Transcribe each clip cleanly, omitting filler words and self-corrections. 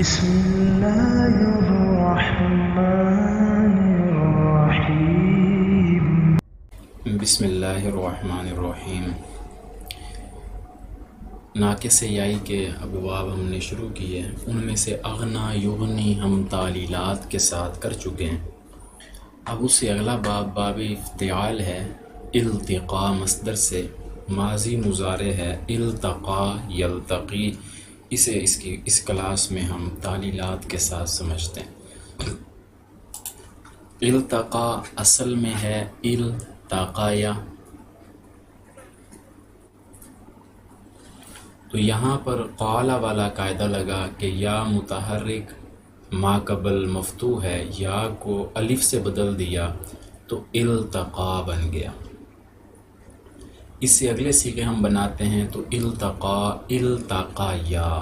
بسم اللہ الرحمن الرحیم۔ بسم اللہ الرحمن الرحیم۔ ناقص یائی کے ابواب ہم نے شروع کیے، ان میں سے اغنا یغنی ہم تعلیلات کے ساتھ کر چکے ہیں۔ اب اس سے اگلا باب افتعال ہے۔ التقاء مصدر سے ماضی مضارع ہے، التقا یلتقی، اسے اس کلاس میں ہم تعلیلات کے ساتھ سمجھتے ہیں۔ التقا اصل میں ہے التقایا، تو یہاں پر قالا والا قاعدہ لگا کہ یا متحرک ما قبل مفتوح ہے، یا کو الف سے بدل دیا تو التقا بن گیا۔ اس سے اگلے صیغے ہم بناتے ہیں تو التقا التقایا۔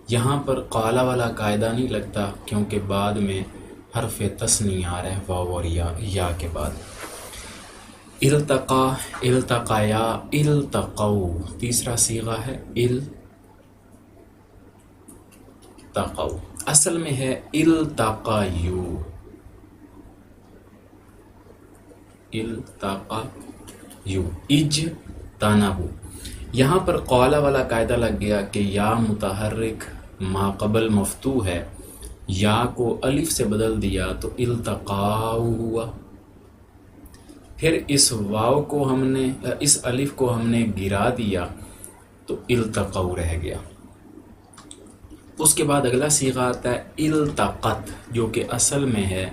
یہاں پر قالا والا قاعدہ نہیں لگتا کیونکہ بعد میں حرف تثنیہ آ رہا ہے واو اور یا کے بعد۔ التقا التقایا التقوا، تیسرا صیغہ ہے التقوا، اصل میں ہے التقایو التقایو اجتنبوا۔ یہاں پر قالا والا قاعدہ لگ گیا کہ یا متحرک ما قبل مفتوح ہے، یا کو الف سے بدل دیا تو التقاؤ ہوا، پھر اس واو کو اس الف کو ہم نے گرا دیا تو التقوا رہ گیا۔ اس کے بعد اگلا صیغہ آتا ہے التقت، جو کہ اصل میں ہے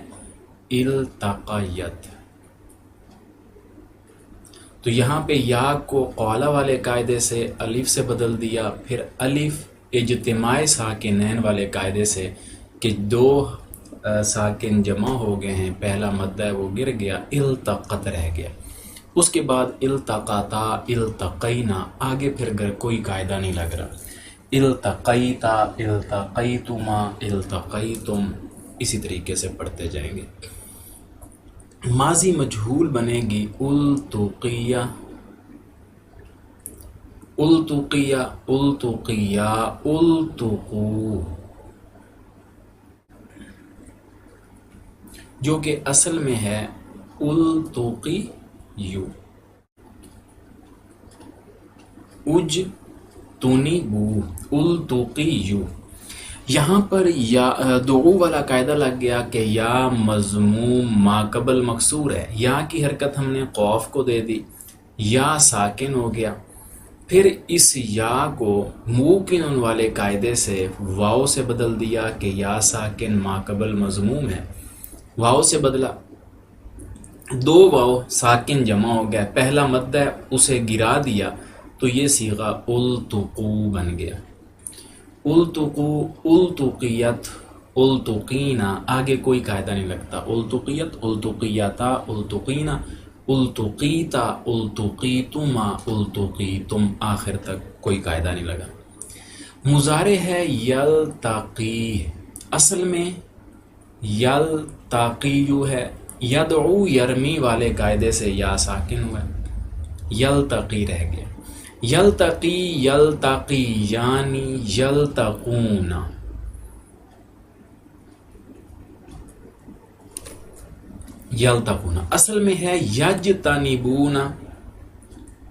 التقیت۔ تو یہاں پہ یا کو قالا والے قاعدے سے الف سے بدل دیا، پھر الف اجتماع ساکنین والے قاعدے سے کہ دو ساکن جمع ہو گئے ہیں، پہلا مدہ ہے وہ گر گیا، التقت رہ گیا۔ اس کے بعد التقاتا التقینا، آگے پھر کوئی قاعدہ نہیں لگ رہا، التقیتا التقیتما التقیتم، اسی طریقے سے پڑھتے جائیں گے۔ ماضی مجہول بنے گی التقیہ التقیہ التقیہ التقو، جو کہ اصل میں ہے التقیو اجتنبو التقیو۔ یہاں پر یا دعو والا قاعدہ لگ گیا کہ یا مضموم ما قبل مکسور ہے، یا کی حرکت ہم نے قوف کو دے دی، یا ساکن ہو گیا، پھر اس یا کو موکن والے قاعدے سے واو سے بدل دیا کہ یا ساکن ما قبل مضموم ہے، واو سے بدلا، دو واو ساکن جمع ہو گیا، پہلا مد ہے اسے گرا دیا تو یہ صیغہ التقو بن گیا۔ التقو التقیت التقینا، آگے کوئی قاعدہ نہیں لگتا، التقیت التقیتا التقینا التقیتا التقیتما التقیتم، آخر تک کوئی قاعدہ نہیں لگا۔ مضارع ہے یلتقی، اصل میں یلتقیو ہے، یدعو یرمی والے قاعدے سے یا ساکن ہوا، یلتقی رہ گیا۔ یلتقی یلتقی یعنی یلتقون، یلتقون اصل میں ہے یجتنبون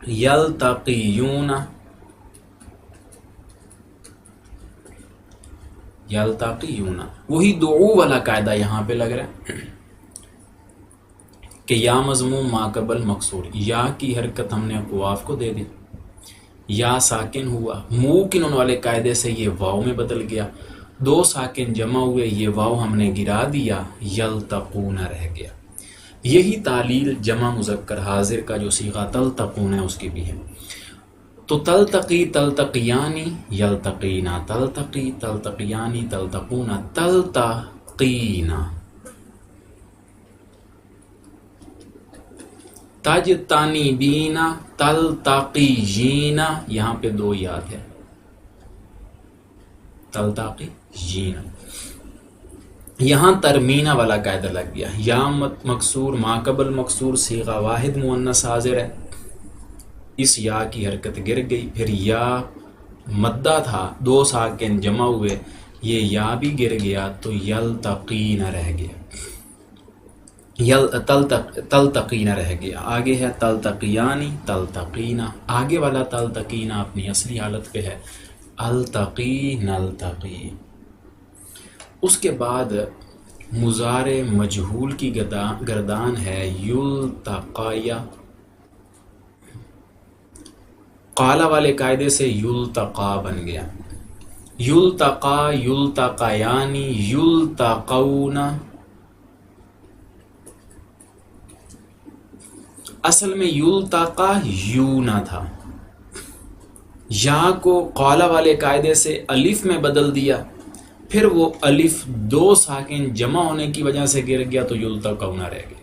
یلتقیون یلتقیون۔ وہی دعو والا قاعدہ یہاں پہ لگ رہا ہے کہ یا مضموم ما قبل مکسور، یا کی حرکت ہم نے قواف کو دے دی، یا ساکن ہوا، موکن والے قاعدے سے یہ واو میں بدل گیا، دو ساکن جمع ہوئے، یہ واو ہم نے گرا دیا، یلتقون رہ گیا۔ یہی تعلیل جمع مذکر حاضر کا جو صیغہ تلتقون ہے اس کی بھی ہے۔ تو تلتقی تلتقیانی یلتقینا، تلتقی تلتقیانی تلتقونا تلتقینا، تجتنبینا تلتقیینا، یہاں پہ دو یاد ہے، تلتقیینا۔ یہاں ترمینہ والا قاعدہ لگ گیا، یا مکسور ما قبل مکسور صیغہ واحد مؤنث حاضر ہے، اس یا کی حرکت گر گئی، پھر یا مدہ تھا، دو ساکن جمع ہوئے، یہ یا بھی گر گیا تو یلتقین رہ گیا، تلتقین رہ گیا۔ آگے ہے تلتقیانی، تلتقینا، آگے والا تلتقینا اپنی اصلی حالت پہ ہے، التقی نلتقی۔ اس کے بعد مضارع مجہول کی گردان ہے یلتقیا، قالا والے قاعدے سے یلتقا بن گیا، یلتقا، یلتقیانی، یلتقون۔ اصل میں یلتقا یوں نہ تھا، یا کو قالا والے قاعدے سے الف میں بدل دیا، پھر وہ الف دو ساکن جمع ہونے کی وجہ سے گر گیا تو یلتقون رہ گیا۔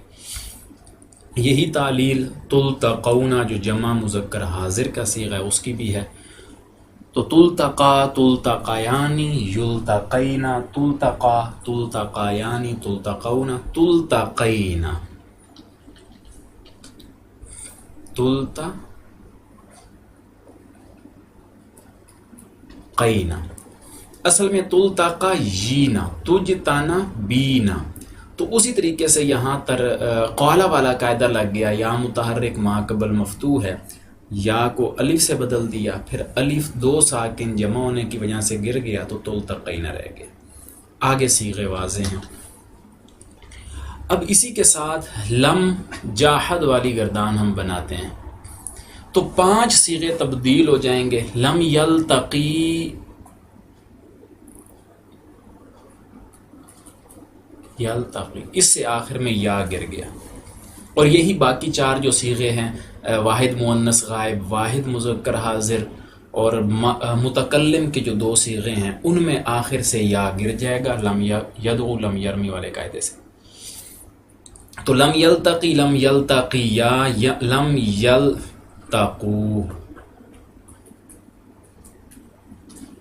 یہی تعلیل تلتقون جو جمع مذکر حاضر کا صیغہ ہے اس کی بھی ہے، تو تلتقا، تلتقیانی، یلتقینا، تلتقا، تلتقیانی، تلتقون، تلتقینا، تلتقینا۔ اصل میں تلتقا یینا، تجتنا بینا، تو اسی طریقے سے یہاں تر قالا والا قاعدہ لگ گیا، یا متحرک ما قبل مفتوح ہے، یا کو الف سے بدل دیا، پھر الف دو ساکن جمع ہونے کی وجہ سے گر گیا تو تلتقینا رہ گیا۔ آگے صیغے واضح ہیں۔ اب اسی کے ساتھ لم جاحد والی گردان ہم بناتے ہیں، تو 5 صیغے تبدیل ہو جائیں گے۔ لم یلتقی، یلتقی، اس سے آخر میں یا گر گیا، اور یہی باقی 4 جو صیغے ہیں، واحد مؤنث غائب، واحد مذکر حاضر اور متکلم کے جو 2 صیغے ہیں، ان میں آخر سے یا گر جائے گا، لم یدعو، لم یرمی والے قاعدے سے۔ تو لم یلتقی، لم یلتقیا، لم یلتقو،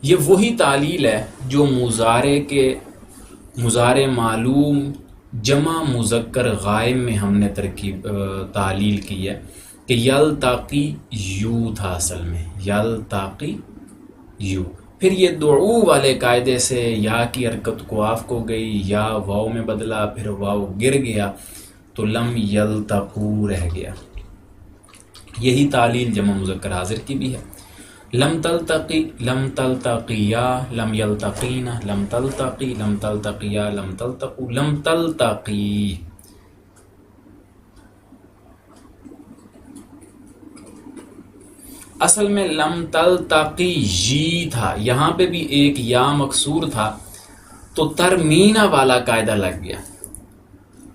یہ وہی تعلیل ہے جو مضارع معلوم جمع مذکر غائب میں ہم نے تعلیل کی ہے کہ یلتقی یو تھا، اصل میں یلتقی یو، پھر یہ دعو والے قاعدے سے یا کی حرکت قواف کو گئی، یا واو میں بدلا، پھر واو گر گیا تو لم یلتقو رہ گیا۔ یہی تعلیل جمع مذکر حاضر کی بھی ہے، لم تلتقی، لم تلتقیا، لم یلتقینا، لم تلتقی، لم تلتقیا، لم تلتقو، لم تلتقی۔ اصل میں لم تلتقی جی تھا، یہاں پہ بھی ایک یا مکسور تھا تو ترمینا والا قاعدہ لگ گیا،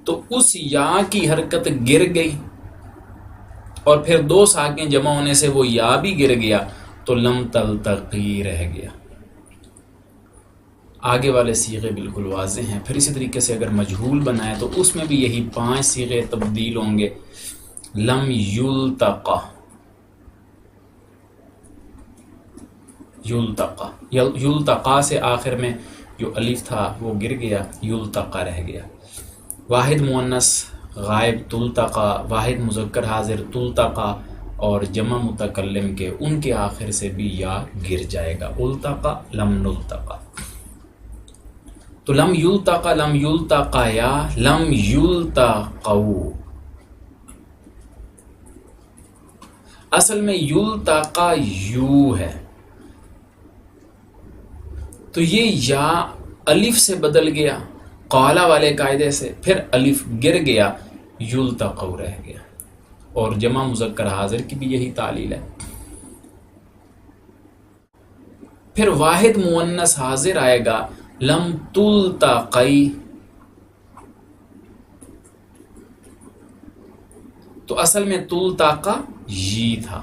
تو اس یا کی حرکت گر گئی اور پھر 2 ساکن جمع ہونے سے وہ یا بھی گر گیا تو لم تلتقی رہ گیا۔ آگے والے صیغے بالکل واضح ہیں۔ پھر اسی طریقے سے اگر مجہول بنائے تو اس میں بھی یہی 5 صیغے تبدیل ہوں گے، لم یلتقا، یلتقا، یلتقا سے آخر میں جو الف تھا وہ گر گیا، یلتقا رہ گیا۔ واحد مؤنث غائب تلتقا، واحد مذکر حاضر تلتقا، اور جمع متکلم کے ان کے آخر سے بھی یا گر جائے گا، التقا، لم نلتقا۔ تو لم یلتقا، لم یلتقیا، لم یلتقو، اصل میں یلتقا یو ہے، تو یہ یا الف سے بدل گیا قالا والے قاعدے سے، پھر الف گر گیا، یلتقو رہ گیا، اور جمع مذکر حاضر کی بھی یہی تعلیل ہے۔ پھر واحد مؤنث حاضر آئے گا، لم تلتقی، تو اصل میں تلتقا یہ تھا،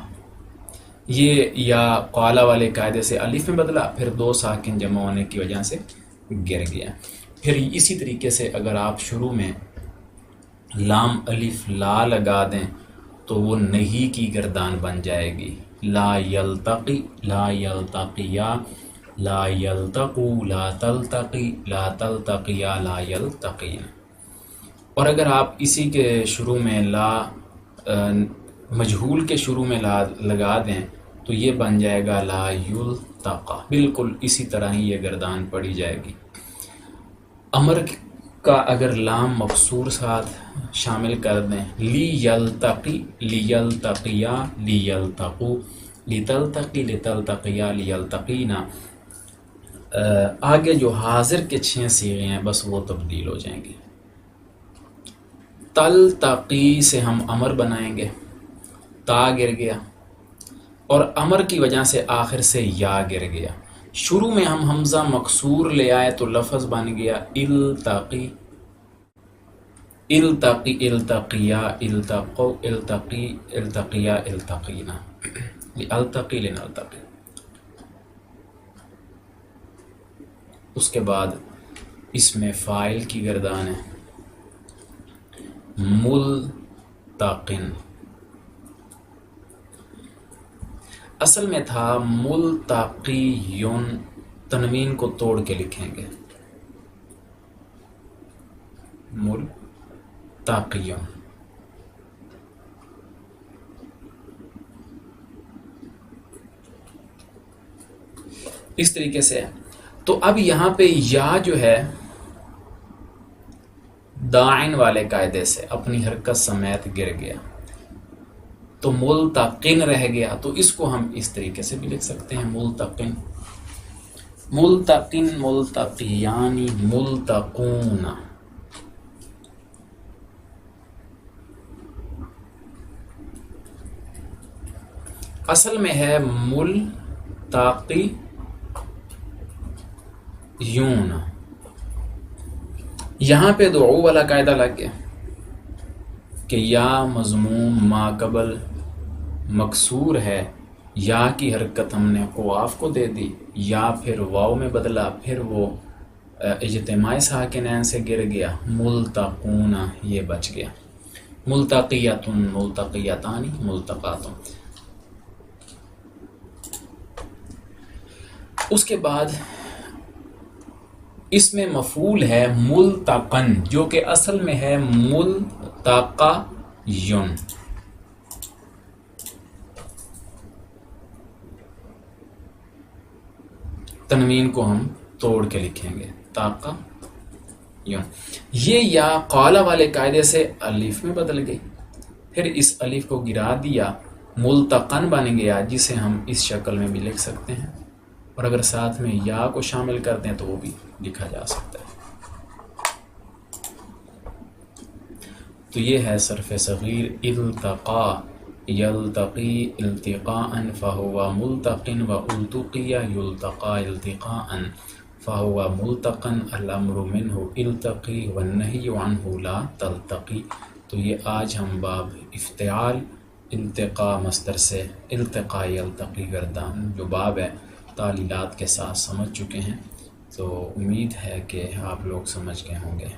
یہ یا قالا والے قاعدے سے الف میں بدلا، پھر 2 ساکن جمع ہونے کی وجہ سے گر گیا۔ پھر اسی طریقے سے اگر آپ شروع میں لام الف لا لگا دیں تو وہ نہیں کی گردان بن جائے گی، لا یلتقی، لا یلتقیا، لا یلتقو، لا تلتقی، لا تلتقیا، لا یلتقین۔ اور اگر آپ اسی کے شروع میں لا مجہول کے شروع میں لا لگا دیں تو تو یہ بن جائے گا لا یلتقا، بالکل اسی طرح ہی یہ گردان پڑی جائے گی۔ امر کا اگر لام مقصور ساتھ شامل کر دیں، لی یلتقی، لی یلتقیا، لی یلتقو، لی تلتقی، لی تلتقیا، لی یلتقینا، آگے جو حاضر کے 6 صیغے ہیں بس وہ تبدیل ہو جائیں گے۔ تلتقی سے ہم امر بنائیں گے، تا گر گیا، اور امر کی وجہ سے آخر سے یا گر گیا۔ شروع میں ہم حمزہ مکسور لے آئے تو لفظ بن گیا التقی، التقی، التقیا، التقو، التقی، التقیا، التقینا، التقی لنلتقی۔ اس کے بعد اس میں فاعل کی گردان ہے ملتقن، اصل میں تھا ملتقیون، تنوین کو توڑ کے لکھیں گے ملتقیون۔ اس طریقے سے تو اب یہاں پہ یا جو ہے داعن والے قاعدے سے اپنی حرکت سمیت گر گیا تو ملتقن رہ گیا، تو اس کو ہم اس طریقے سے بھی لکھ سکتے ہیں ملتقن، ملتقن، ملتقیانی، ملتقون۔ اصل میں ہے ملتقیون، یہاں پہ دعو والا قاعدہ لگ گیا کہ یا مضموم ما قبل مکسور ہے، یا کی حرکت ہم نے قواف کو دے دی، یا پھر واو میں بدلا، پھر وہ اجتماعی ساکنین سے گر گیا، ملتقون یہ بچ گیا، ملتقیتن، ملتقیتانی، ملتقاتن۔ اس کے بعد اس میں مفعول ہے ملتقن، جو کہ اصل میں ہے ملتقیون۔ تنوین کو ہم توڑ کے لکھیں گے تاقا یون۔ یہ یا قالا والے قاعدے سے الف میں بدل گئی، پھر اس الف کو گرا دیا، ملتقن بن گیا، جسے ہم اس شکل میں بھی لکھ سکتے ہیں، اور اگر ساتھ میں یا کو شامل کر دیں تو وہ بھی لکھا جا سکتا ہے۔ تو یہ ہے صرف صغیر التقا یلتقی التقاء فهو ملتقن والتقی یلتقى التقاء فهو ملتقن، الامر منه التقی والنہی عنه لا تلتقی۔ تو یہ آج ہم باب افتعال التقاء مصدر سے التقاء یلتقی گردان جو باب ہے تعلیلات کے ساتھ سمجھ چکے ہیں، تو امید ہے کہ آپ لوگ سمجھ گئے ہوں گے۔